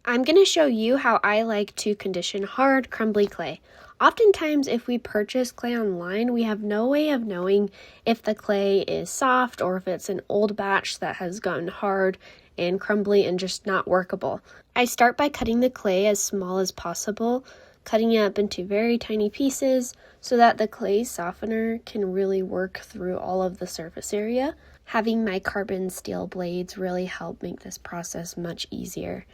I'm going to show you how I like to condition hard, crumbly clay. Oftentimes, if we purchase clay online, we have no way of knowing if the clay is soft or if it's an old batch that has gotten hard and crumbly and just not workable. I start by cutting the clay as small as possible, cutting it up into very tiny pieces so that the clay softener can really work through all of the surface area. Having my carbon steel blades really help make this process much easier.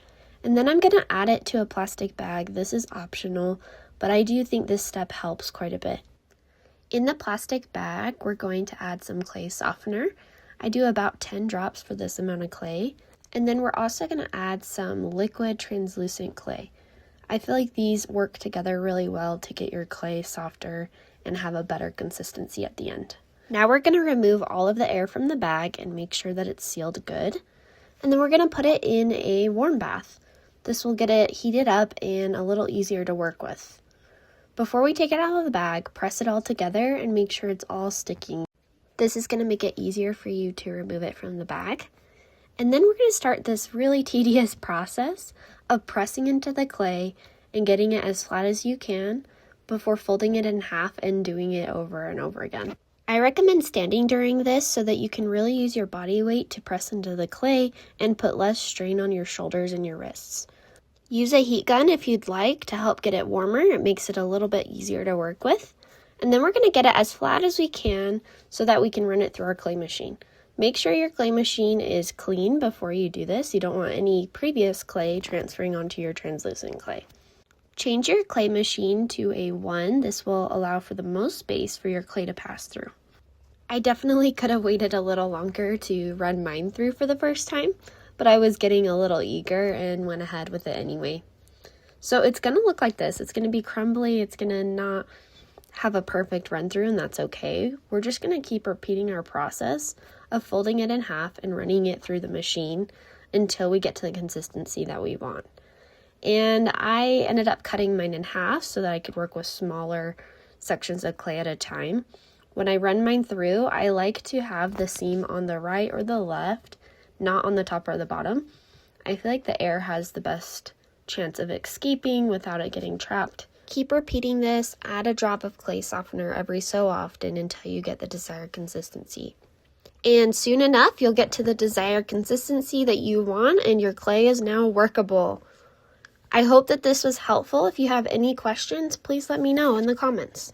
And then I'm going to add it to a plastic bag. This is optional, but I do think this step helps quite a bit. In the plastic bag, we're going to add some clay softener. I do about 10 drops for this amount of clay. And then we're also going to add some liquid translucent clay. I feel like these work together really well to get your clay softer and have a better consistency at the end. Now we're going to remove all of the air from the bag and make sure that it's sealed good. And then we're going to put it in a warm bath. This will get it heated up and a little easier to work with. Before we take it out of the bag, press it all together and make sure it's all sticking. This is going to make it easier for you to remove it from the bag. And then we're going to start this really tedious process of pressing into the clay and getting it as flat as you can before folding it in half and doing it over and over again. I recommend standing during this so that you can really use your body weight to press into the clay and put less strain on your shoulders and your wrists. Use a heat gun if you'd like to help get it warmer. It makes it a little bit easier to work with. And then we're going to get it as flat as we can so that we can run it through our clay machine. Make sure your clay machine is clean before you do this. You don't want any previous clay transferring onto your translucent clay. Change your clay machine to a 1. This will allow for the most space for your clay to pass through. I definitely could have waited a little longer to run mine through for the first time, but I was getting a little eager and went ahead with it anyway. So it's going to look like this. It's going to be crumbly. It's going to not have a perfect run through, and that's okay. We're just going to keep repeating our process of folding it in half and running it through the machine until we get to the consistency that we want. And I ended up cutting mine in half so that I could work with smaller sections of clay at a time. When I run mine through, I like to have the seam on the right or the left, not on the top or the bottom. I feel like the air has the best chance of escaping without it getting trapped. Keep repeating this, add a drop of clay softener every so often until you get the desired consistency. And soon enough, you'll get to the desired consistency that you want and your clay is now workable. I hope that this was helpful. If you have any questions, please let me know in the comments.